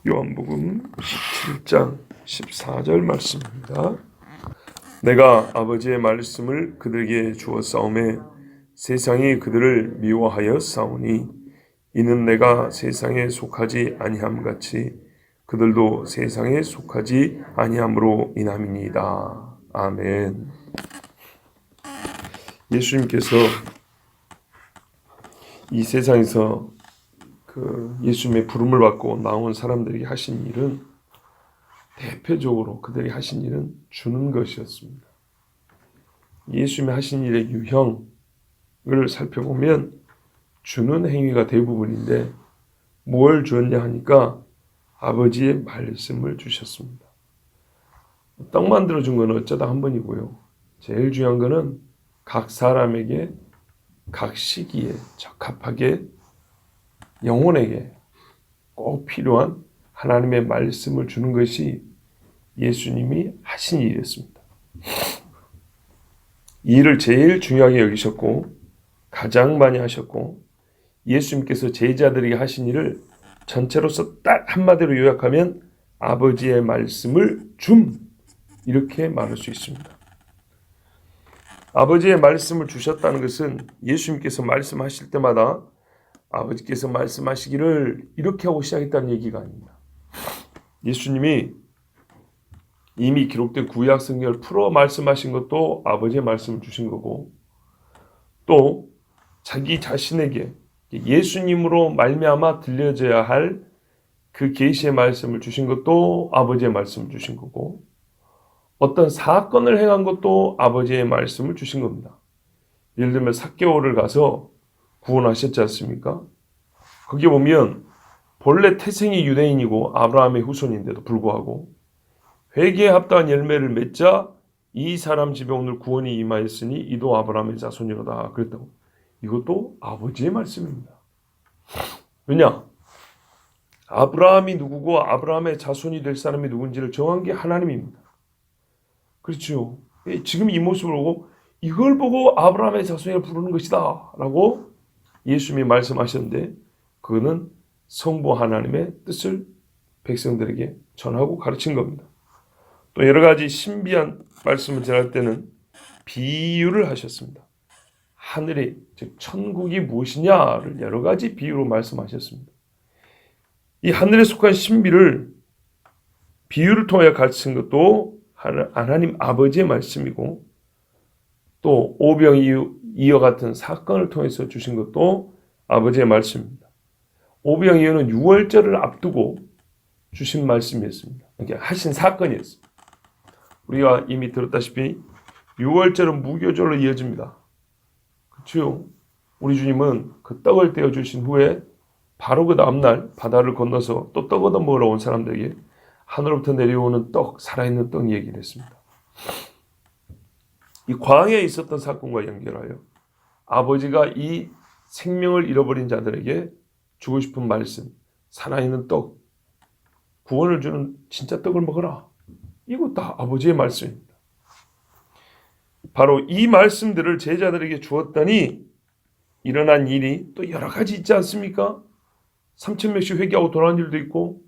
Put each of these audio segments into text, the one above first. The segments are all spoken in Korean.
요한복음 17장 14절 말씀입니다. 내가 아버지의 말씀을 그들에게 주었사오매 세상이 그들을 미워하여 싸우니 이는 내가 세상에 속하지 아니함 같이 그들도 세상에 속하지 아니함으로 인함이니이다. 아멘. 예수님께서 이 세상에서 예수님의 부름을 받고 나온 사람들에게 하신 일은 대표적으로 그들이 하신 일은 주는 것이었습니다. 예수님이 하신 일의 유형을 살펴보면 주는 행위가 대부분인데 뭘 주었냐 하니까 아버지의 말씀을 주셨습니다. 떡 만들어준 건 어쩌다 한 번이고요. 제일 중요한 거는 각 사람에게 각 시기에 적합하게 영혼에게 꼭 필요한 하나님의 말씀을 주는 것이 예수님이 하신 일이었습니다. 이 일을 제일 중요하게 여기셨고 가장 많이 하셨고 예수님께서 제자들에게 하신 일을 전체로서 딱 한마디로 요약하면 아버지의 말씀을 이렇게 말할 수 있습니다. 아버지의 말씀을 주셨다는 것은 예수님께서 말씀하실 때마다 아버지께서 말씀하시기를 이렇게 하고 시작했다는 얘기가 아닙니다. 예수님이 이미 기록된 구약 성경을 풀어 말씀하신 것도 아버지의 말씀을 주신 거고 또 자기 자신에게 예수님으로 말미암아 들려져야 할 그 계시의 말씀을 주신 것도 아버지의 말씀을 주신 거고 어떤 사건을 행한 것도 아버지의 말씀을 주신 겁니다. 예를 들면 삭개오를 가서 구원하셨지 않습니까? 거기 보면 본래 태생이 유대인이고 아브라함의 후손인데도 불구하고 회개에 합당한 열매를 맺자 이 사람 집에 오늘 구원이 임하였으니 이도 아브라함의 자손이로다 그랬다고. 이것도 아버지의 말씀입니다. 왜냐? 아브라함이 누구고 아브라함의 자손이 될 사람이 누군지를 정한 게 하나님입니다. 그렇죠. 지금 이 모습을 보고 이걸 보고 아브라함의 자손을 부르는 것이다 라고 예수님이 말씀하셨는데 그거는 성부 하나님의 뜻을 백성들에게 전하고 가르친 겁니다. 또 여러 가지 신비한 말씀을 전할 때는 비유를 하셨습니다. 하늘이 즉 천국이 무엇이냐를 여러 가지 비유로 말씀하셨습니다. 이 하늘에 속한 신비를 비유를 통해 가르친 것도 하나님 아버지의 말씀이고 또 오병이어 같은 사건을 통해서 주신 것도 아버지의 말씀입니다. 오병이어는 유월절을 앞두고 주신 말씀이었습니다. 그러니까 하신 사건이었습니다. 우리가 이미 들었다시피 유월절은 무교절로 이어집니다. 그렇죠? 우리 주님은 그 떡을 떼어 주신 후에 바로 그 다음날 바다를 건너서 또 떡 얻어 먹으러 온 사람들에게 하늘로부터 내려오는 떡, 살아있는 떡 얘기를 했습니다. 이 광야에 있었던 사건과 연결하여 아버지가 이 생명을 잃어버린 자들에게 주고 싶은 말씀, 살아있는 떡, 구원을 주는 진짜 떡을 먹어라. 이거 다 아버지의 말씀입니다. 바로 이 말씀들을 제자들에게 주었더니 일어난 일이 또 여러 가지 있지 않습니까? 3,000명씩 회개하고 돌아온 일도 있고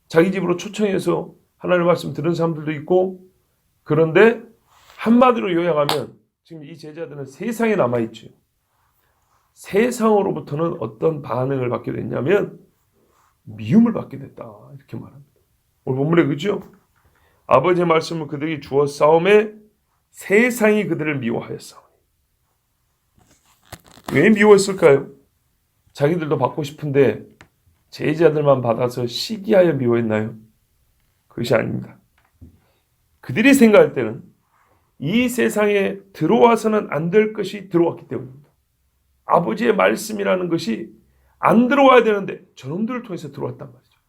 자기 집으로 초청해서 하나님의 말씀 들은 사람들도 있고 그런데 한마디로 요약하면 지금 이 제자들은 세상에 남아있죠. 세상으로부터는 어떤 반응을 받게 됐냐면 미움을 받게 됐다 이렇게 말합니다. 오늘 본문에 그죠? 아버지의 말씀을 그들에게 주었사오매 세상이 그들을 미워하였사오니. 왜 미워했을까요? 자기들도 받고 싶은데 제자들만 받아서 시기하여 미워했나요? 그것이 아닙니다. 그들이 생각할 때는 이 세상에 들어와서는 안 될 것이 들어왔기 때문입니다. 아버지의 말씀이라는 것이 안 들어와야 되는데 저놈들을 통해서 들어왔단 말이죠.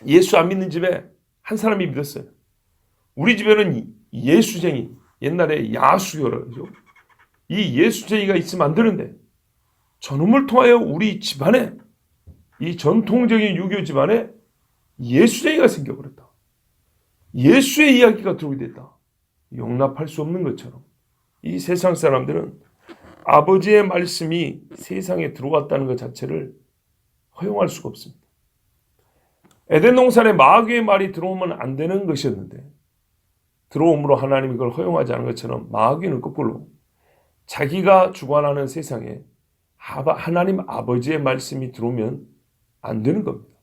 예수 안 믿는 집에 한 사람이 믿었어요. 우리 집에는 예수쟁이, 옛날에 야수교라죠. 이 예수쟁이가 있으면 안 되는데 저놈을 통하여 우리 집안에 이 전통적인 유교 집안에 예수쟁이가 생겨버렸다. 예수의 이야기가 들어오게 됐다. 용납할 수 없는 것처럼 이 세상 사람들은 아버지의 말씀이 세상에 들어왔다는 것 자체를 허용할 수가 없습니다. 에덴 동산에 마귀의 말이 들어오면 안 되는 것이었는데 들어옴으로 하나님이 그걸 허용하지 않은 것처럼 마귀는 거꾸로 자기가 주관하는 세상에 하나님 아버지의 말씀이 들어오면 안 되는 겁니다.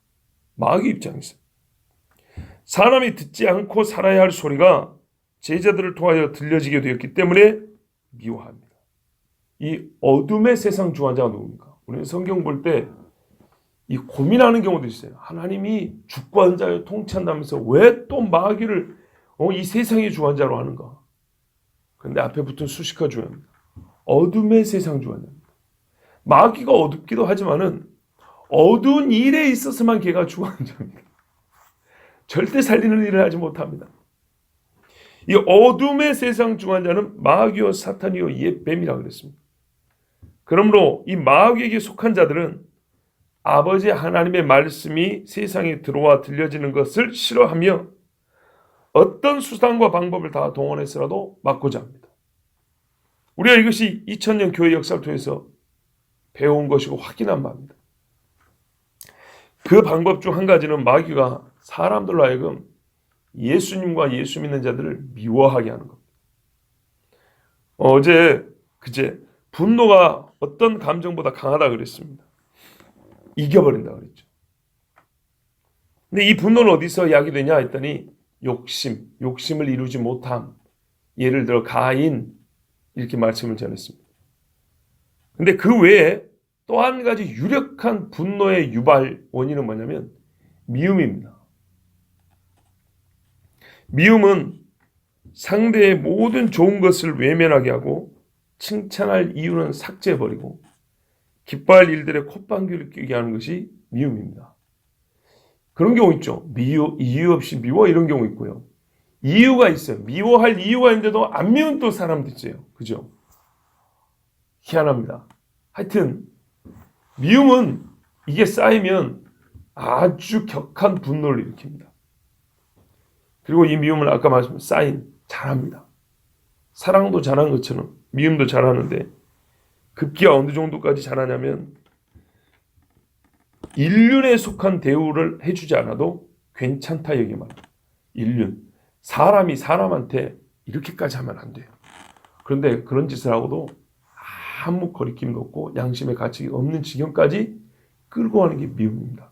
마귀 입장에서. 사람이 듣지 않고 살아야 할 소리가 제자들을 통하여 들려지게 되었기 때문에 미워합니다. 이 어둠의 세상 주관자가 누굽니까? 우리는 성경 볼 때 이 고민하는 경우도 있어요. 하나님이 주권자여 통치한다면서 왜 또 마귀를 이 세상의 주관자로 하는가? 그런데 앞에 붙은 수식어 중요합니다. 어둠의 세상 주관자입니다. 마귀가 어둡기도 하지만은 어두운 일에 있어서만 걔가 주관자입니다. 절대 살리는 일을 하지 못합니다. 이 어둠의 세상 주관자는 마귀요 사탄이요 옛 뱀이라고 그랬습니다. 그러므로 이 마귀에게 속한 자들은 아버지 하나님의 말씀이 세상에 들어와 들려지는 것을 싫어하며 어떤 수단과 방법을 다 동원해서라도 막고자 합니다. 우리가 이것이 2000년 교회 역사를 통해서 배운 것이고 확인한 바입니다. 그 방법 중 한 가지는 마귀가 사람들로 하여금 예수님과 예수 믿는 자들을 미워하게 하는 겁니다. 그제 분노가 어떤 감정보다 강하다 그랬습니다. 이겨버린다 그랬죠. 근데 이 분노는 어디서 야기되냐 했더니 욕심을 이루지 못함. 예를 들어 가인 이렇게 말씀을 전했습니다. 근데 그 외에 또 한 가지 유력한 분노의 유발 원인은 뭐냐면 미움입니다. 미움은 상대의 모든 좋은 것을 외면하게 하고 칭찬할 이유는 삭제해버리고 기뻐할 일들에 콧방귀를 뀌게 하는 것이 미움입니다. 그런 경우 있죠. 이유 없이 미워 이런 경우 있고요. 이유가 있어요. 미워할 이유가 있는데도 안 미운 또 사람도 있어요. 그죠? 희한합니다. 하여튼 미움은 이게 쌓이면 아주 격한 분노를 일으킵니다. 그리고 이 미움을 아까 말씀드린 쌓인 잘합니다. 사랑도 잘한 것처럼 미움도 잘하는데 급기야 어느 정도까지 잘하냐면 인륜에 속한 대우를 해주지 않아도 괜찮다 얘기 말합니다. 인륜. 사람이 사람한테 이렇게까지 하면 안 돼요. 그런데 그런 짓을 하고도 아무 거리낌도 없고 양심의 가치가 없는 지경까지 끌고 가는 게 미움입니다.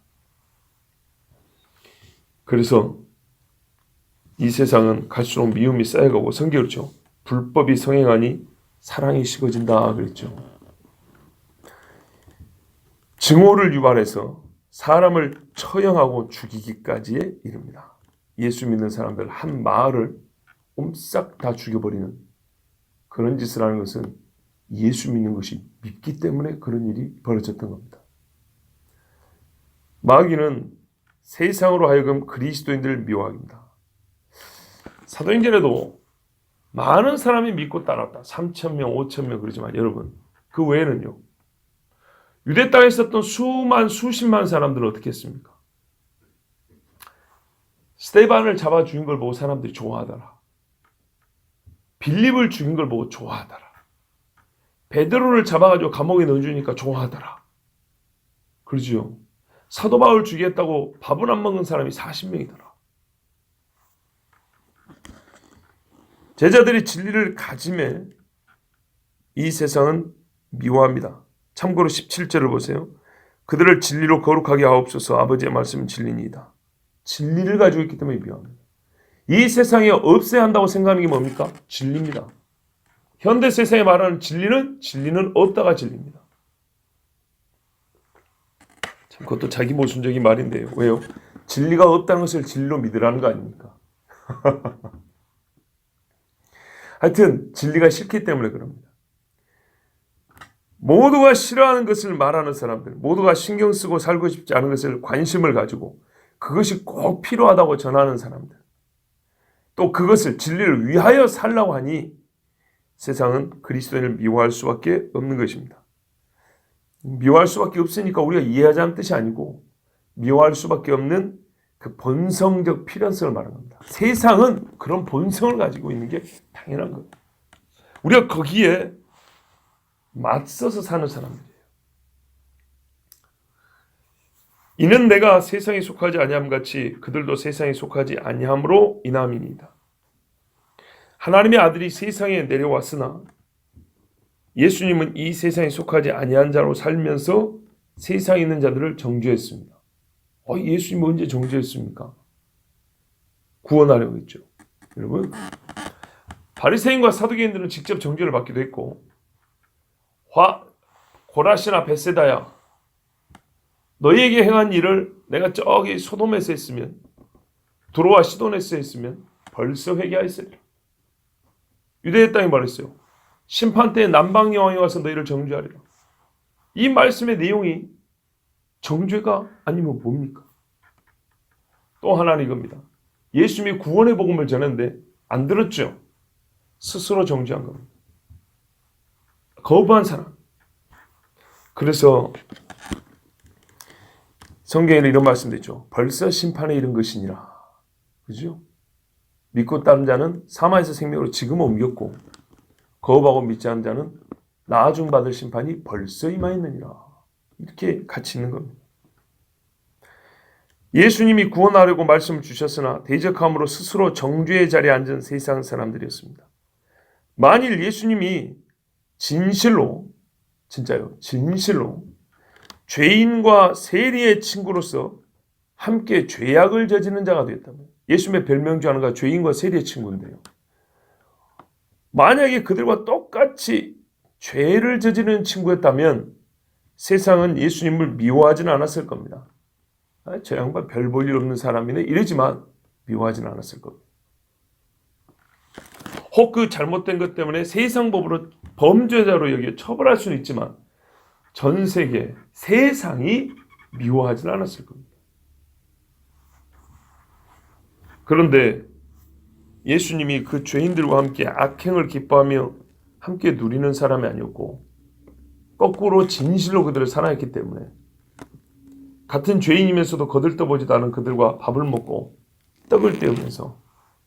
그래서 이 세상은 갈수록 미움이 쌓여가고 성경이 그렇죠. 불법이 성행하니 사랑이 식어진다 그랬죠. 증오를 유발해서 사람을 처형하고 죽이기까지에 이릅니다. 예수 믿는 사람들 한 마을을 옴싹 다 죽여버리는 그런 짓을 하는 것은 예수 믿는 것이 믿기 때문에 그런 일이 벌어졌던 겁니다. 마귀는 세상으로 하여금 그리스도인들을 미워하게 합니다. 사도행전에도 많은 사람이 믿고 따랐다. 3,000명, 5,000명 그러지만 여러분 그 외에는요. 유대 땅에 있었던 수십만 사람들은 어떻게 했습니까? 스데반을 잡아 죽인 걸 보고 사람들이 좋아하더라. 빌립을 죽인 걸 보고 좋아하더라. 베드로를 잡아가지고 감옥에 넣어주니까 좋아하더라. 그러지요. 사도 바울 죽이겠다고 밥을 안 먹는 사람이 40명이더라. 제자들이 진리를 가짐에 이 세상은 미워합니다. 참고로 17절을 보세요. 그들을 진리로 거룩하게 하옵소서. 아버지의 말씀은 진리니이다. 진리를 가지고 있기 때문에 미워합니다. 이 세상에 없애야 한다고 생각하는 게 뭡니까? 진리입니다. 현대 세상에 말하는 진리는 없다가 진리입니다. 참 그것도 자기 모순적인 말인데요. 왜요? 진리가 없다는 것을 진리로 믿으라는 거 아닙니까? 하여튼 진리가 싫기 때문에 그럽니다. 모두가 싫어하는 것을 말하는 사람들, 모두가 신경 쓰고 살고 싶지 않은 것을 관심을 가지고 그것이 꼭 필요하다고 전하는 사람들, 또 그것을 진리를 위하여 살라고 하니 세상은 그리스도인을 미워할 수밖에 없는 것입니다. 미워할 수밖에 없으니까 우리가 이해하자는 뜻이 아니고 미워할 수밖에 없는 그 본성적 필연성을 말하는 겁니다. 세상은 그런 본성을 가지고 있는 게 당연한 거예요. 우리가 거기에 맞서서 사는 사람들이에요. 이는 내가 세상에 속하지 아니함 같이 그들도 세상에 속하지 아니함으로 인함이니이다. 하나님의 아들이 세상에 내려왔으나 예수님은 이 세상에 속하지 아니한 자로 살면서 세상에 있는 자들을 정죄했습니다. 예수님은 언제 정죄했습니까? 구원하려고 했죠. 여러분, 바리새인과 사두개인들은 직접 정죄를 받기도 했고, 고라시나 벳세다야, 너희에게 행한 일을 내가 저기 소돔에서 했으면, 두로와 시돈에서 했으면 벌써 회개하였으리라. 유대의 땅이 말했어요. 심판 때 남방 여왕이 와서 너희를 정죄하리라. 이 말씀의 내용이 정죄가 아니면 뭡니까? 또 하나는 이겁니다. 예수님이 구원의 복음을 전했는데 안 들었죠. 스스로 정죄한 겁니다. 거부한 사람. 그래서 성경에는 이런 말씀도 있죠. 벌써 심판에 이른 것이니라. 그죠? 믿고 따른 자는 사망에서 생명으로 지금 옮겼고 거부하고 믿지 않은 자는 나중 받을 심판이 벌써 임하였느니라. 이렇게 같이 있는 겁니다. 예수님이 구원하려고 말씀을 주셨으나 대적함으로 스스로 정죄의 자리에 앉은 세상 사람들이었습니다. 만일 예수님이 진실로, 진짜요, 진실로 죄인과 세리의 친구로서 함께 죄악을 저지르는 자가 되었다면, 예수님의 별명 중 하나가 죄인과 세리의 친구인데요. 만약에 그들과 똑같이 죄를 저지르는 친구였다면 세상은 예수님을 미워하지는 않았을 겁니다. 저 양반 별 볼 일 없는 사람이네 이러지만 미워하지는 않았을 겁니다. 혹 그 잘못된 것 때문에 세상 법으로 범죄자로 여겨 처벌할 수는 있지만 전 세계 세상이 미워하지는 않았을 겁니다. 그런데 예수님이 그 죄인들과 함께 악행을 기뻐하며 함께 누리는 사람이 아니었고 거꾸로 진실로 그들을 사랑했기 때문에 같은 죄인이면서도 거들떠보지도 않은 그들과 밥을 먹고 떡을 떼우면서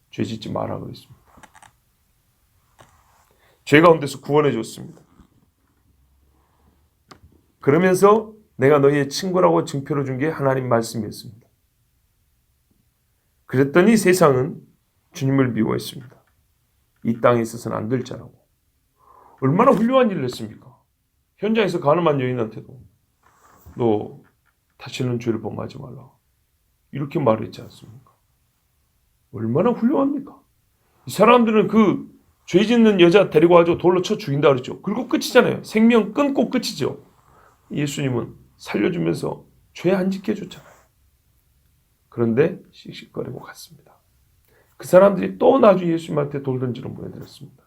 죄짓지 마라 그랬습니다. 죄 가운데서 구원해 줬습니다. 그러면서 내가 너희의 친구라고 증표로 준 게 하나님 말씀이었습니다. 그랬더니 세상은 주님을 미워했습니다. 이 땅에 있어서는 안 될 자라고. 얼마나 훌륭한 일을 했습니까? 현장에서 가늠한 여인한테도 너 다시는 죄를 범하지 말라. 이렇게 말했지 않습니까? 얼마나 훌륭합니까? 이 사람들은 그 죄 짓는 여자 데리고 와서 돌로 쳐 죽인다 그랬죠. 그리고 끝이잖아요. 생명 끊고 끝이죠. 예수님은 살려주면서 죄 안 짓게 줬잖아요. 그런데 씩씩거리고 갔습니다. 그 사람들이 또 나중에 예수님한테 돌 던지러 모여들었습니다.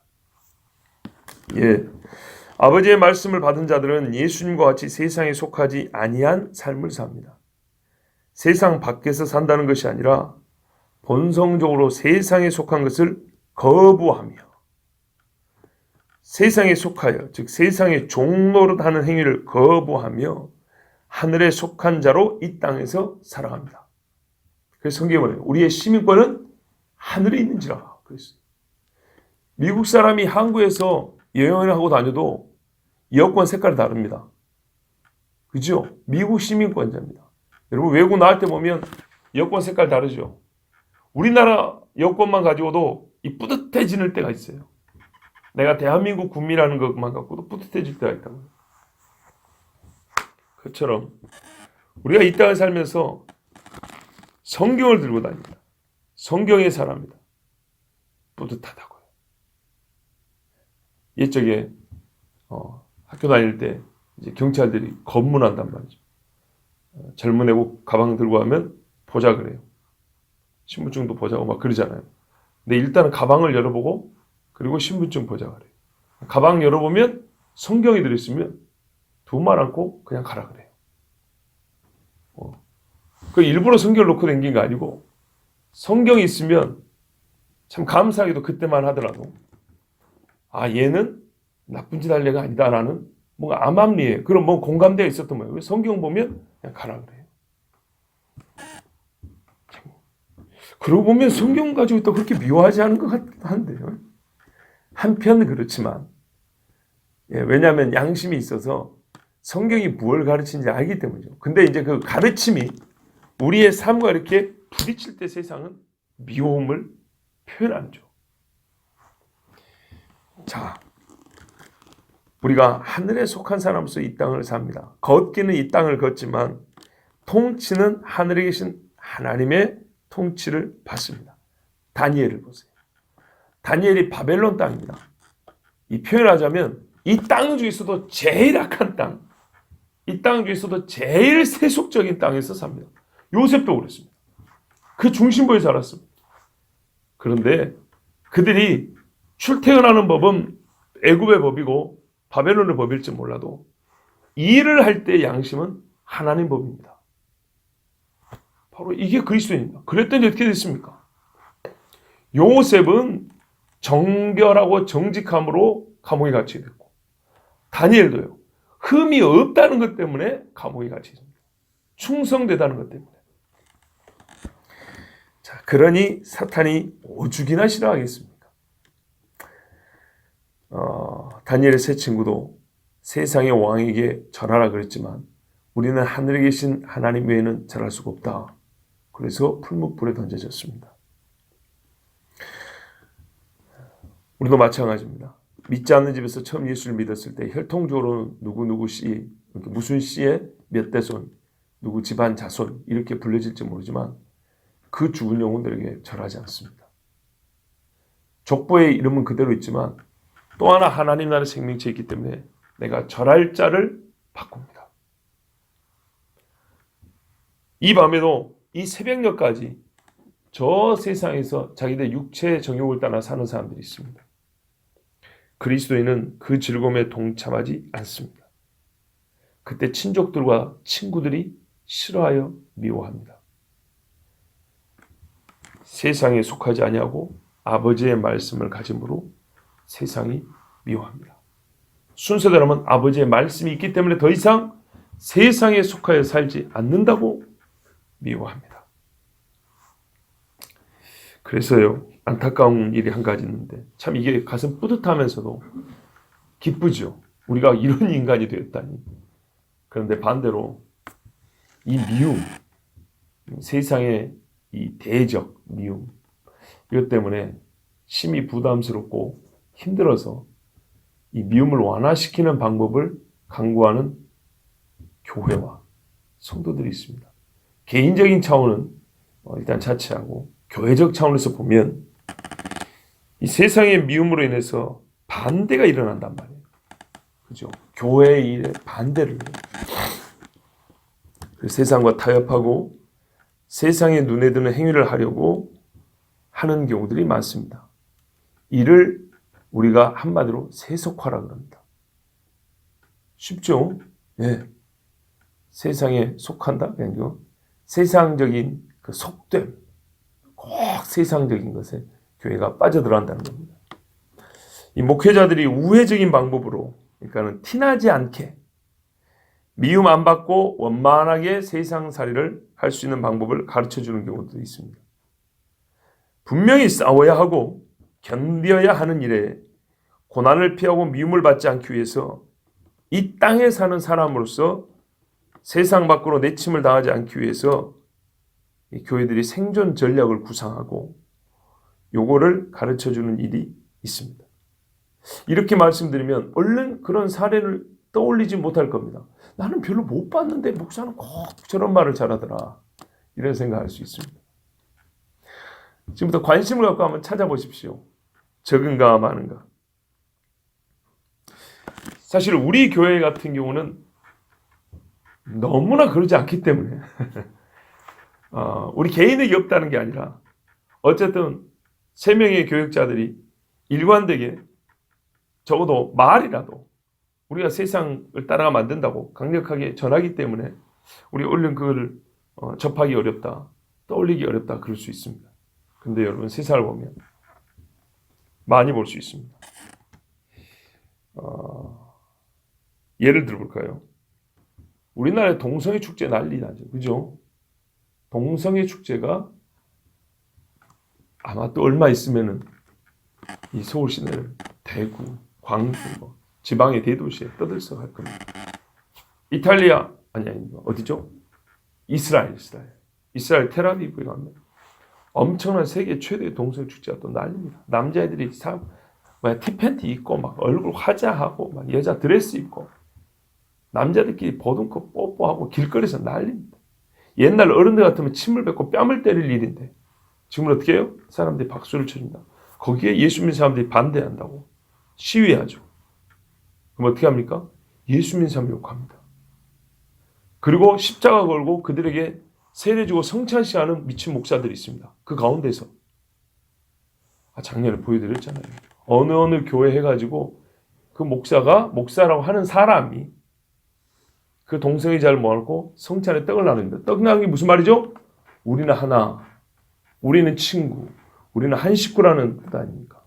아버지의 말씀을 받은 자들은 예수님과 같이 세상에 속하지 아니한 삶을 삽니다. 세상 밖에서 산다는 것이 아니라 본성적으로 세상에 속한 것을 거부하며 세상에 속하여, 즉 세상의 종노릇하는 행위를 거부하며 하늘에 속한 자로 이 땅에서 살아갑니다. 그래서 성경에 말해요. 우리의 시민권은 하늘에 있는지라 그랬어요. 미국 사람이 한국에서 여행을 하고 다녀도 여권 색깔이 다릅니다. 그죠? 미국 시민권자입니다. 여러분 외국 나갈 때 보면 여권 색깔 다르죠? 우리나라 여권만 가지고도 이 뿌듯해지는 때가 있어요. 내가 대한민국 국민이라는 것만 갖고도 뿌듯해질 때가 있다고요. 그처럼 우리가 이 땅을 살면서 성경을 들고 다닙니다. 성경의 사람이다. 뿌듯하다고요. 옛적에 학교 다닐 때 이제 경찰들이 검문한단 말이죠. 젊은 애고 가방 들고 가면 보자 그래요. 신분증도 보자고 막 그러잖아요. 근데 일단은 가방을 열어보고 그리고 신분증 보자 그래요. 가방 열어보면 성경이 들어있으면 두 말 않고 그냥 가라 그래요. 그 일부러 성경을 놓고 다닌 게 아니고 성경이 있으면 참 감사하게도 그때만 하더라도 얘는 나쁜 짓 할 애가 아니다라는 뭔가 암암리에 그런 뭐 공감대가 있었던 거예요. 성경 보면 그냥 가라 그래요. 그러고 보면 성경 가지고 또 그렇게 미워하지 않은 것 같기도 한데요. 한편 그렇지만 왜냐하면 양심이 있어서 성경이 무엇을 가르치는지 알기 때문이죠. 근데 이제 그 가르침이 우리의 삶과 이렇게 부딪힐 때 세상은 미움을 표현하죠. 자, 우리가 하늘에 속한 사람으로서 이 땅을 삽니다. 걷기는 이 땅을 걷지만 통치는 하늘에 계신 하나님의 통치를 받습니다. 다니엘을 보세요. 다니엘이 바벨론 땅입니다. 이 표현하자면 이 땅 중에서도 제일 악한 땅, 이 땅 중에서도 제일 세속적인 땅에서 삽니다. 요셉도 그랬습니다. 그 중심부에 살았습니다. 그런데 그들이 출퇴근하는 법은 애굽의 법이고 바벨론의 법일지 몰라도 일을 할 때 양심은 하나님 법입니다. 바로 이게 그리스도입니다. 그랬더니 어떻게 됐습니까? 요셉은 정결하고 정직함으로 감옥에 갇히게 됐고, 다니엘도요. 흠이 없다는 것 때문에 감옥에 갇히게 됩니다. 충성되다는 것 때문에. 자, 그러니 사탄이 오죽이나 싫어하겠습니까? 다니엘의 세 친구도 세상의 왕에게 절하라 그랬지만 우리는 하늘에 계신 하나님 외에는 절할 수가 없다. 그래서 풀무불에 던져졌습니다. 우리도 마찬가지입니다. 믿지 않는 집에서 처음 예수를 믿었을 때 혈통적으로 누구 씨, 무슨 씨의 몇 대손, 누구 집안 자손 이렇게 불려질지 모르지만 그 죽은 영혼들에게 절하지 않습니다. 족보의 이름은 그대로 있지만 또 하나 하나님 나라의 생명체에 있기 때문에 내가 절할 자를 바꿉니다. 이 밤에도 이 새벽녘까지 저 세상에서 자기들 육체의 정욕을 따라 사는 사람들이 있습니다. 그리스도인은 그 즐거움에 동참하지 않습니다. 그때 친족들과 친구들이 싫어하여 미워합니다. 세상에 속하지 아니하고 아버지의 말씀을 가짐으로 세상이 미워합니다. 순서대로 하면 아버지의 말씀이 있기 때문에 더 이상 세상에 속하여 살지 않는다고 미워합니다. 그래서요, 안타까운 일이 한 가지 있는데 참 이게 가슴 뿌듯하면서도 기쁘죠. 우리가 이런 인간이 되었다니. 그런데 반대로 이 미움, 세상의 이 대적 미움, 이것 때문에 심히 부담스럽고 힘들어서 이 미움을 완화시키는 방법을 강구하는 교회와 성도들이 있습니다. 개인적인 차원은 일단 자체하고 교회적 차원에서 보면 이 세상의 미움으로 인해서 반대가 일어난단 말이에요. 그죠? 교회의 일에 반대를 세상과 타협하고 세상의 눈에 드는 행위를 하려고 하는 경우들이 많습니다. 이를 우리가 한마디로 세속화라 그럽니다. 쉽죠? 예. 세상에 속한다? 그러니까 세상적인 그 속됨, 꼭 세상적인 것에 교회가 빠져들어간다는 겁니다. 이 목회자들이 우회적인 방법으로, 그러니까는 티나지 않게 미움 안 받고 원만하게 세상살이를 할 수 있는 방법을 가르쳐주는 경우도 있습니다. 분명히 싸워야 하고 견뎌야 하는 일에 고난을 피하고 미움을 받지 않기 위해서 이 땅에 사는 사람으로서 세상 밖으로 내침을 당하지 않기 위해서 이 교회들이 생존 전략을 구상하고 요거를 가르쳐주는 일이 있습니다. 이렇게 말씀드리면 얼른 그런 사례를 떠올리지 못할 겁니다. 나는 별로 못 봤는데 목사는 꼭 저런 말을 잘하더라. 이런 생각할 수 있습니다. 지금부터 관심을 갖고 한번 찾아보십시오. 적은가 많은가. 사실 우리 교회 같은 경우는 너무나 그러지 않기 때문에 우리 개인에게 없다는 게 아니라 어쨌든 3명의 교역자들이 일관되게 적어도 말이라도 우리가 세상을 따라가면 안 된다고 강력하게 전하기 때문에 우리 얼른 그걸 접하기 어렵다, 떠올리기 어렵다 그럴 수 있습니다. 근데 여러분 세상을 보면 많이 볼 수 있습니다. 예를 들어볼까요? 우리나라의 동성애 축제 난리 나죠. 그죠? 동성애 축제가 아마 또 얼마 있으면은 이 서울 시내를 대구, 광주, 지방의 대도시에 떠들썩할 겁니다. 이탈리아 아니 어디죠? 이스라엘 텔아비브에 가면 엄청난 세계 최대의 동성 축제가 또 난립니다. 남자애들이 티팬티 입고 막 얼굴 화장하고 막 여자 드레스 입고 남자들끼리 보듬고 뽀뽀하고 길거리에서 난립니다. 옛날 어른들 같으면 침을 뱉고 뺨을 때릴 일인데 지금은 어떻게 해요? 사람들이 박수를 쳐준다. 거기에 예수 믿는 사람들이 반대한다고 시위하죠. 그럼 어떻게 합니까? 예수 믿는 사람 욕합니다. 그리고 십자가 걸고 그들에게 세례 주고 성찬시하는 미친 목사들이 있습니다. 그 가운데서 작년에 보여드렸잖아요. 어느 교회 해가지고 그 목사라고 하는 사람이 그 동성애자를 모아놓고 성찬에 떡을 나눕니다. 떡 나누는 게 무슨 말이죠? 우리는 하나, 우리는 친구, 우리는 한 식구라는 뜻 아닙니까?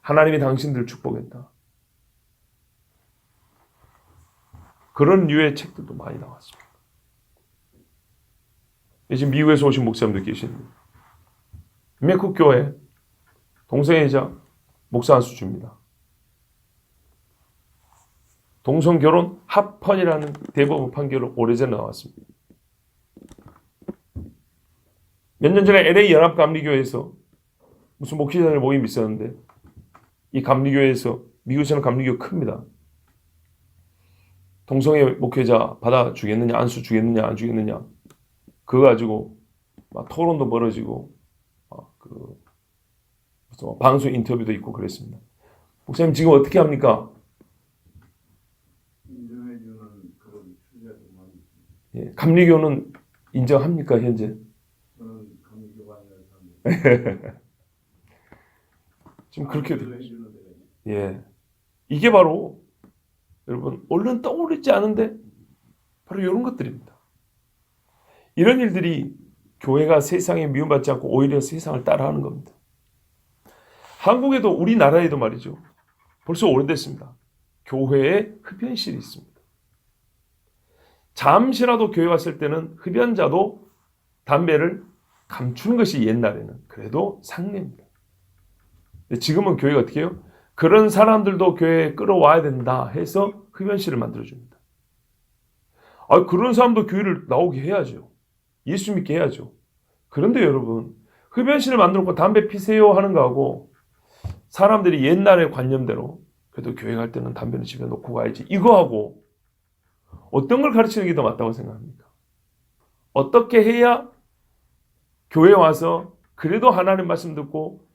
하나님이 당신들을 축복했다. 그런 류의 책들도 많이 나왔습니다. 지금 미국에서 오신 목사님들 계시는데 미국 교회 동성애자 목사 한 수 줍니다. 동성결혼 합헌이라는 대법원 판결을 오래전에 나왔습니다. 몇 년 전에 LA 연합감리교회에서 무슨 목회자들 모임이 있었는데 이 감리교회에서 미국에서는 감리교 큽니다. 동성애 목회자 받아주겠느냐 안 주겠느냐 안 주겠느냐 그거 가지고 막 토론도 벌어지고 무슨 방송 인터뷰도 있고 그랬습니다. 목사님 지금 어떻게 합니까? 인정해주는 그런 추세도 많이 있습니다. 예, 감리교는 인정합니까 현재? 저는 감리교가 아니라 지금 그렇게 되고 해주는 데가 예, 이게 바로 여러분 얼른 떠오르지 않은데 바로 이런 것들입니다. 이런 일들이 교회가 세상에 미움받지 않고 오히려 세상을 따라하는 겁니다. 한국에도 우리나라에도 말이죠. 벌써 오래됐습니다. 교회에 흡연실이 있습니다. 잠시라도 교회 왔을 때는 흡연자도 담배를 감추는 것이 옛날에는 그래도 상례입니다. 지금은 교회가 어떻게 해요? 그런 사람들도 교회에 끌어와야 된다 해서 흡연실을 만들어줍니다. 그런 사람도 교회를 나오게 해야죠. 예수 믿게 해야죠. 그런데 여러분 흡연실을 만들어놓고 담배 피세요 하는 거하고 사람들이 옛날의 관념대로 그래도 교회 갈 때는 담배는 집에 놓고 가야지 이거하고 어떤 걸 가르치는 게 더 맞다고 생각합니까? 어떻게 해야 교회 와서 그래도 하나님 말씀 듣고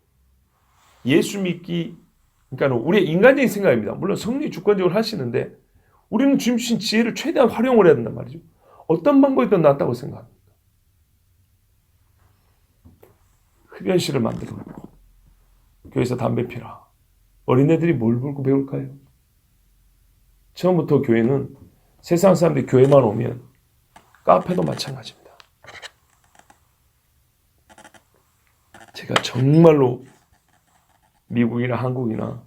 예수 믿기 그러니까 우리의 인간적인 생각입니다. 물론 성령이 주권적으로 하시는데 우리는 주님 주신 지혜를 최대한 활용을 해야 된단 말이죠. 어떤 방법이 더 낫다고 생각합니까? 흡연실을 만들어 놓고 교회에서 담배 피라. 어린애들이 뭘 불고 배울까요? 처음부터 교회는 세상 사람들이 교회만 오면 카페도 마찬가지입니다. 제가 정말로 미국이나 한국이나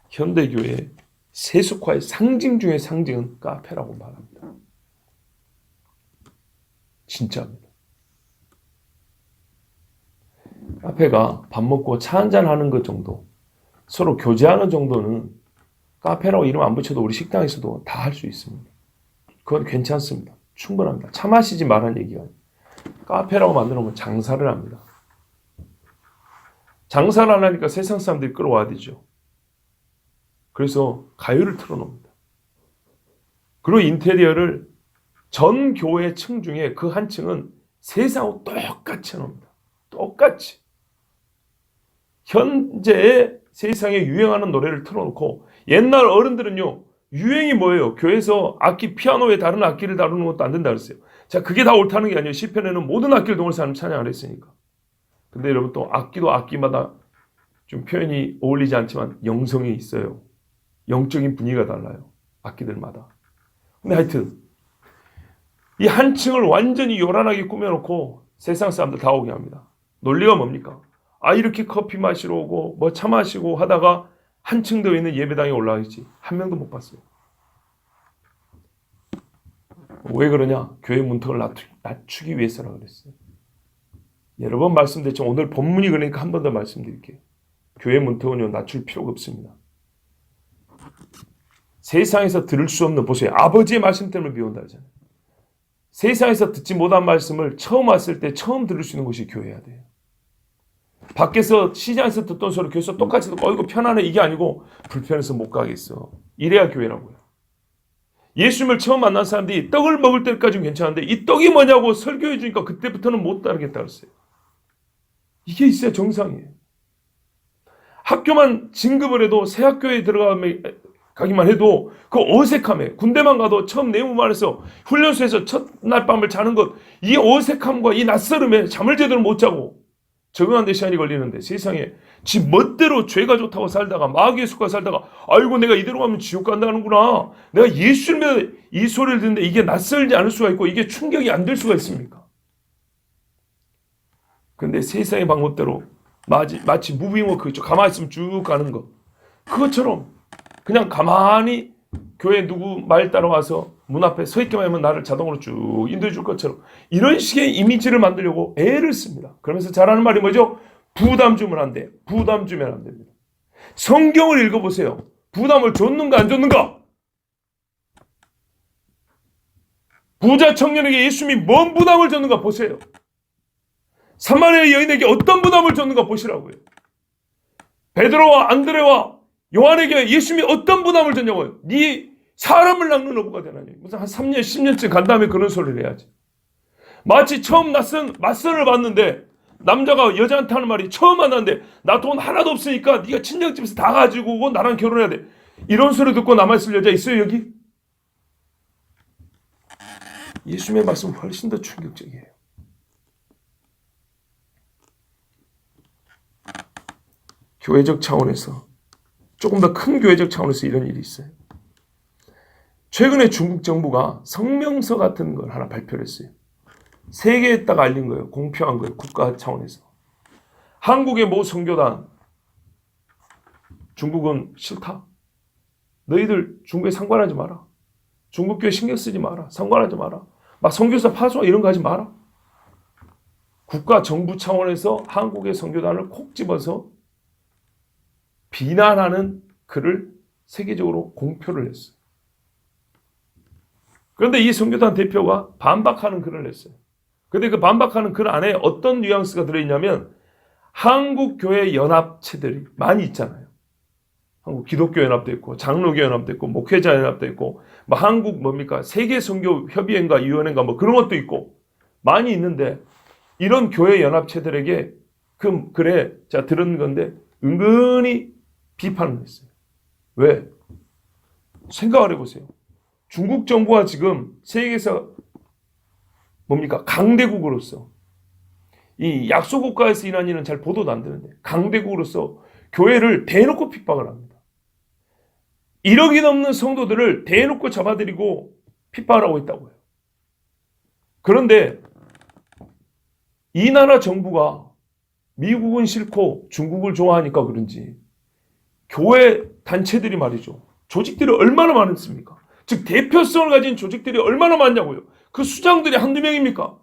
현대교회의 세속화의 상징 중의 상징은 카페라고 말합니다. 진짜입니다. 카페가 밥 먹고 차 한잔 하는 것 정도, 서로 교제하는 정도는 카페라고 이름 안 붙여도 우리 식당에서도 다 할 수 있습니다. 그건 괜찮습니다. 충분합니다. 차 마시지 말라는 얘기가 아니에요. 카페라고 만들어놓으면 장사를 합니다. 장사를 안 하니까 세상 사람들이 끌어와야 되죠. 그래서 가요를 틀어놓습니다. 그리고 인테리어를 전 교회 층 중에 그 한 층은 세상하고 똑같이 해놓습니다. 똑같이. 현재의 세상에 유행하는 노래를 틀어놓고 옛날 어른들은요. 유행이 뭐예요? 교회에서 악기 피아노 외에 다른 악기를 다루는 것도 안 된다 그랬어요. 자, 그게 다 옳다는 게 아니에요. 시편에는 모든 악기를 동원해서 하나님 찬양을 했으니까. 근데 여러분 또 악기도 악기마다 좀 표현이 어울리지 않지만 영성이 있어요. 영적인 분위기가 달라요. 악기들마다. 근데 하여튼 이 한 층을 완전히 요란하게 꾸며놓고 세상 사람들 다 오게 합니다. 논리가 뭡니까? 이렇게 커피 마시러 오고 뭐 차 마시고 하다가 한층 더 있는 예배당에 올라가겠지. 한 명도 못 봤어요. 왜 그러냐? 교회 문턱을 낮추기 위해서라 그랬어요. 여러 번 말씀드렸지만 오늘 본문이 그러니까 한 번 더 말씀드릴게요. 교회 문턱은요 낮출 필요가 없습니다. 세상에서 들을 수 없는, 보세요. 아버지의 말씀 때문에 미워한다 하잖아요. 세상에서 듣지 못한 말씀을 처음 왔을 때 처음 들을 수 있는 곳이 교회야 돼요. 밖에서 시장에서 듣던 소리 교회에서 똑같이 듣고 이거 편안해 이게 아니고 불편해서 못 가겠어. 이래야 교회라고요. 예수님을 처음 만난 사람들이 떡을 먹을 때까지는 괜찮은데 이 떡이 뭐냐고 설교해 주니까 그때부터는 못 따르겠다 그랬어요. 이게 있어야 정상이에요. 학교만 진급을 해도 새 학교에 가기만 해도 그 어색함에, 군대만 가도 처음 내무만 해서 훈련소에서 첫날 밤을 자는 것, 이 어색함과 이 낯설음에 잠을 제대로 못 자고 적응하는 데 시간이 걸리는데, 세상에 지 멋대로 죄가 좋다고 살다가 마귀의 속과 살다가 아이고 내가 이대로 가면 지옥 간다는구나, 내가 예수님의 이 소리를 듣는데 이게 낯설지 않을 수가 있고 이게 충격이 안 될 수가 있습니까? 근데 세상의 방법대로 마치 무빙워크, 가만히 있으면 쭉 가는 거, 그것처럼 그냥 가만히 교회 누구 말 따라와서 문 앞에 서 있기만 하면 나를 자동으로 쭉 인도해 줄 것처럼 이런 식의 이미지를 만들려고 애를 씁니다. 그러면서 잘하는 말이 뭐죠? 부담 주면 안 돼. 부담 주면 안 됩니다. 성경을 읽어보세요. 부담을 줬는가 안 줬는가? 부자 청년에게 예수님이 뭔 부담을 줬는가 보세요. 사마리아 여인에게 어떤 부담을 줬는가 보시라고요. 베드로와 안드레와 요한에게 예수님이 어떤 부담을 줬냐고요. 네 사람을 낚는 어부가 되나니. 무슨 한 3년 10년쯤 간 다음에 그런 소리를 해야지. 마치 처음 맞선을 봤는데 남자가 여자한테 하는 말이, 처음 만났는데 나 돈 하나도 없으니까 네가 친정집에서 다 가지고 오고 나랑 결혼해야 돼. 이런 소리 듣고 남아있을 여자 있어요 여기? 예수님의 말씀은 훨씬 더 충격적이에요. 교회적 차원에서, 조금 더 큰 교회적 차원에서 이런 일이 있어요. 최근에 중국 정부가 성명서 같은 걸 하나 발표를 했어요. 세계에다가 알린 거예요. 공표한 거예요. 국가 차원에서. 한국의 모 선교단, 중국은 싫다. 너희들 중국에 상관하지 마라. 중국 교회 신경 쓰지 마라. 상관하지 마라. 막 선교사 파송하고 이런 거 하지 마라. 국가 정부 차원에서 한국의 선교단을 콕 집어서 비난하는 글을 세계적으로 공표를 했어요. 그런데 이 선교단 대표가 반박하는 글을 냈어요. 그런데 그 반박하는 글 안에 어떤 뉘앙스가 들어있냐면, 한국 교회 연합체들이 많이 있잖아요. 한국 기독교 연합도 있고 장로교 연합도 있고 목회자 연합도 있고 뭐 한국 세계 선교 협의회인가 위원회인가 뭐 그런 것도 있고 많이 있는데, 이런 교회 연합체들에게 그 글에 제가 들은 건데 은근히 비판을 했어요. 왜? 생각을 해보세요. 중국 정부가 지금 세계에서 강대국으로서, 이 약소국가에서 일하는 일은 잘 보도도 안 되는데 강대국으로서 교회를 대놓고 핍박을 합니다. 1억이 넘는 성도들을 대놓고 잡아들이고 핍박을 하고 있다고요. 그런데 이 나라 정부가 미국은 싫고 중국을 좋아하니까 그런지 교회 단체들이 말이죠. 조직들이 얼마나 많습니까? 즉 대표성을 가진 조직들이 얼마나 많냐고요. 그 수장들이 한두 명입니까?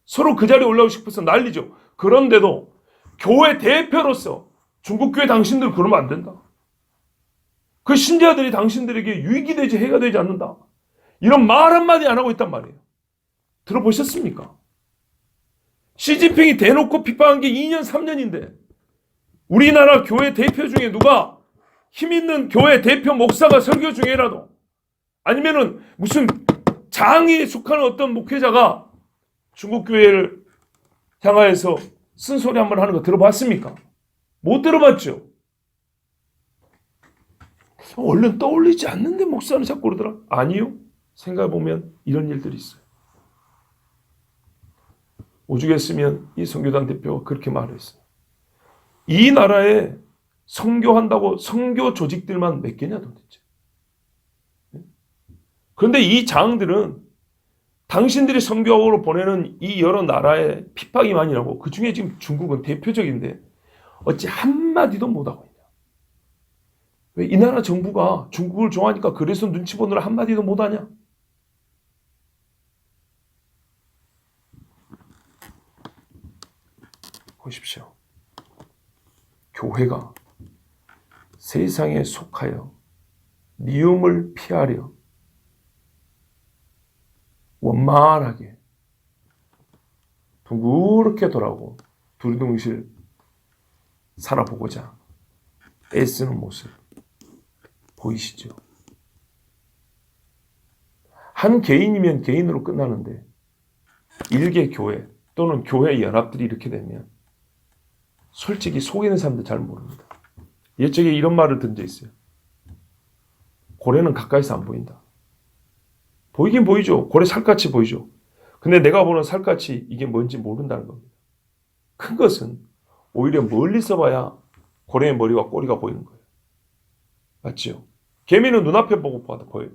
서로 그 자리에 올라오고 싶어서 난리죠. 그런데도 교회 대표로서 중국 교회 당신들 그러면 안 된다. 그 신자들이 당신들에게 유익이 되지 해가 되지 않는다. 이런 말 한마디 안 하고 있단 말이에요. 들어보셨습니까? 시진핑이 대놓고 핍박한 게 2년 3년인데 우리나라 교회 대표 중에 누가 힘있는 교회 대표 목사가 설교 중에라도, 아니면은 무슨 장에 속하는 어떤 목회자가 중국 교회를 향하여서 쓴소리 한번 하는 거 들어봤습니까? 못 들어봤죠? 얼른 떠올리지 않는데 목사는 자꾸 그러더라. 아니요. 생각해보면 이런 일들이 있어요. 오죽했으면 이 선교단 대표가 그렇게 말했어요. 이 나라에 선교한다고 선교 조직들만 몇 개냐 도대체. 그런데 이 장들은 당신들이 선교하러 보내는 이 여러 나라에 핍박이 많이 나고, 그 중에 지금 중국은 대표적인데 어찌 한마디도 못하고 있냐. 왜? 이 나라 정부가 중국을 좋아하니까 그래서 눈치 보느라 한마디도 못하냐. 보십시오. 교회가 세상에 속하여 미움을 피하려 원만하게 둥그렇게 돌아오고 두리둥실 살아보고자 애쓰는 모습 보이시죠? 한 개인이면 개인으로 끝나는데 일개 교회 또는 교회 연합들이 이렇게 되면 솔직히 속이는 사람들 잘 모릅니다. 옛적에 이런 말을 든 적 있어요. 고래는 가까이서 안 보인다. 보이긴 보이죠. 고래 살갗이 보이죠. 근데 내가 보는 살갗이 이게 뭔지 모른다는 겁니다. 큰 것은 오히려 멀리서 봐야 고래의 머리와 꼬리가 보이는 거예요. 맞지요? 개미는 눈앞에 보고 봐도 보여요.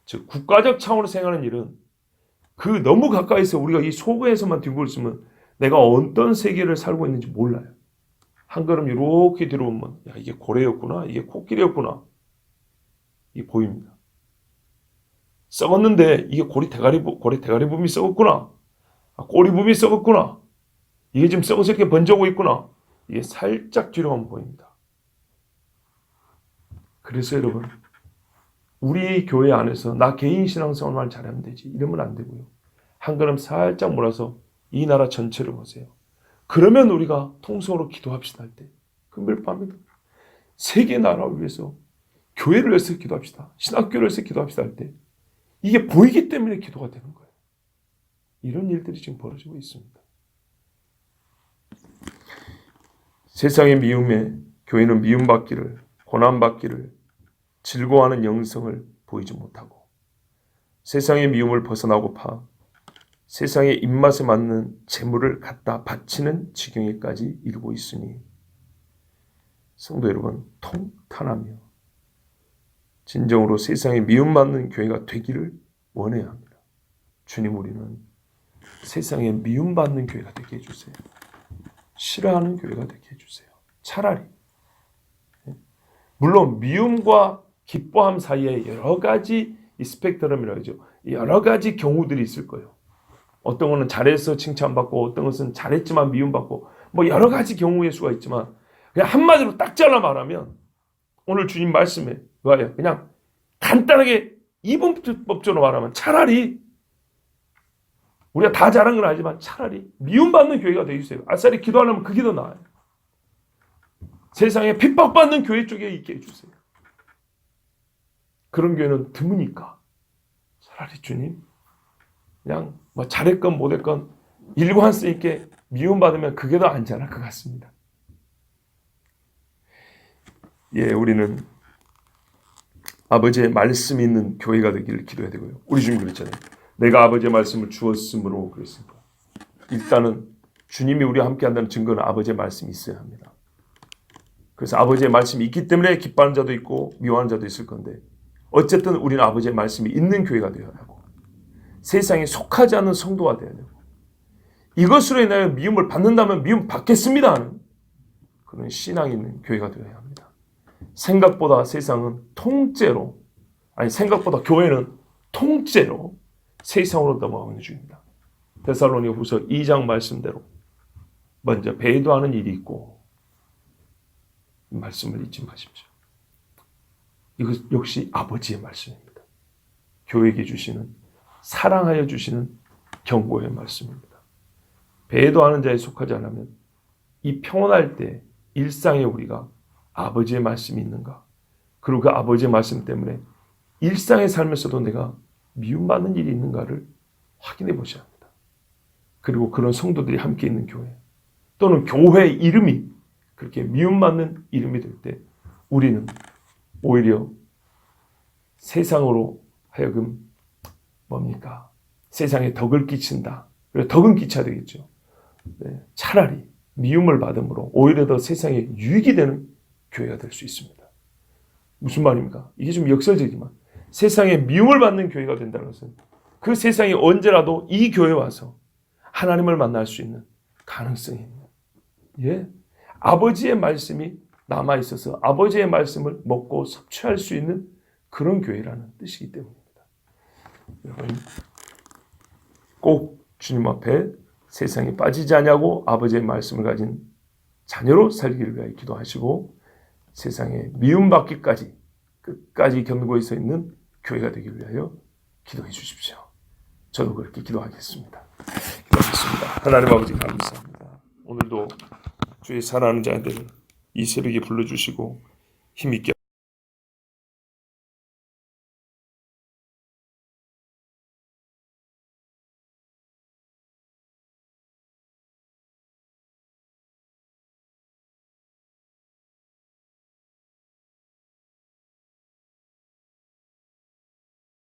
즉 국가적 차원으로 생각하는 일은 그 너무 가까이서 우리가 이 속에서만 뒹굴 있으면 내가 어떤 세계를 살고 있는지 몰라요. 한 걸음 이렇게 뒤로 오면 야 이게 고래였구나, 이게 코끼리였구나, 이게 보입니다. 썩었는데 이게 고래 대가리 부분이 썩었구나, 꼬리 부분이 썩었구나, 이게 지금 썩어서 이렇게 번져오고 있구나, 이게 살짝 뒤로 가면 보입니다. 그래서 여러분 우리 교회 안에서 나 개인 신앙생활만 잘하면 되지 이러면 안 되고요. 한 걸음 살짝 몰아서 이 나라 전체를 보세요. 그러면 우리가 통성으로 기도합시다 할 때 금별밤입니다. 세계 나라를 위해서 교회를 위해서 기도합시다. 신학교를 위해서 기도합시다 할 때 이게 보이기 때문에 기도가 되는 거예요. 이런 일들이 지금 벌어지고 있습니다. 세상의 미움에 교회는 미움받기를, 고난받기를, 즐거워하는 영성을 보이지 못하고 세상의 미움을 벗어나고파 세상의 입맛에 맞는 재물을 갖다 바치는 지경에까지 이르고 있으니 성도 여러분 통탄하며 진정으로 세상에 미움받는 교회가 되기를 원해야 합니다. 주님 우리는 세상에 미움받는 교회가 되게 해주세요. 싫어하는 교회가 되게 해주세요. 차라리 물론 미움과 기뻐함 사이에 여러 가지 이 스펙트럼이라고 하죠. 여러 가지 경우들이 있을 거예요. 어떤 거는 잘해서 칭찬받고 어떤 것은 잘했지만 미움받고 뭐 여러 가지 경우의 수가 있지만 그냥 한마디로 딱 잘라 말하면 오늘 주님 말씀에 뭐예요? 그냥 간단하게 이분법적으로 말하면 차라리 우리가 다 잘한 건 아니지만 차라리 미움받는 교회가 되어주세요. 아싸리 기도하려면 그게 더 나아요. 세상에 핍박받는 교회 쪽에 있게 해주세요. 그런 교회는 드무니까 차라리 주님 그냥 뭐 잘했건 못했건 일관성 있게 미움받으면 그게 더 안전할 것 같습니다. 예, 우리는 아버지의 말씀이 있는 교회가 되기를 기도해야 되고요. 우리 주님 그랬잖아요. 내가 아버지의 말씀을 주었으므로 그랬습니다. 일단은 주님이 우리와 함께 한다는 증거는 아버지의 말씀이 있어야 합니다. 그래서 아버지의 말씀이 있기 때문에 기뻐하는 자도 있고 미워하는 자도 있을 건데 어쨌든 우리는 아버지의 말씀이 있는 교회가 되어야 하고 세상에 속하지 않는 성도가 되어야 되고 이것으로 인하여 미움을 받는다면 미움 받겠습니다 하는 그런 신앙이 있는 교회가 되어야 합니다. 생각보다 세상은 통째로 생각보다 교회는 통째로 세상으로 넘어가는 중입니다. 데살로니가후서 2장 말씀대로 먼저 배도하는 일이 있고 말씀을 잊지 마십시오. 이것 역시 아버지의 말씀입니다. 교회에게 주시는 사랑하여 주시는 경고의 말씀입니다. 배도하는 자에 속하지 않으면 이 평온할 때 일상에 우리가 아버지의 말씀이 있는가 그리고 그 아버지의 말씀 때문에 일상에 살면서도 내가 미움받는 일이 있는가를 확인해 보셔야 합니다. 그리고 그런 성도들이 함께 있는 교회 또는 교회의 이름이 그렇게 미움받는 이름이 될 때 우리는 오히려 세상으로 하여금 뭡니까? 세상에 덕을 끼친다. 그래서 덕은 끼쳐야 되겠죠. 네, 차라리 미움을 받음으로 오히려 더 세상에 유익이 되는 교회가 될 수 있습니다. 무슨 말입니까? 이게 좀 역설적이지만 세상에 미움을 받는 교회가 된다는 것은 그 세상에 언제라도 이 교회에 와서 하나님을 만날 수 있는 가능성이 있는 예, 아버지의 말씀이 남아있어서 아버지의 말씀을 먹고 섭취할 수 있는 그런 교회라는 뜻이기 때문입니다. 여러분 꼭 주님 앞에 세상에 빠지지 않냐고 아버지의 말씀을 가진 자녀로 살기를 위하여 기도하시고 세상에 미움받기까지 끝까지 견고히 서 있는 교회가 되기 위하여 기도해 주십시오. 저도 그렇게 기도하겠습니다. 기도하겠습니다. 하나님 아버지 감사합니다. 오늘도 주의 사랑하는 자들 이 새벽에 불러주시고 힘있게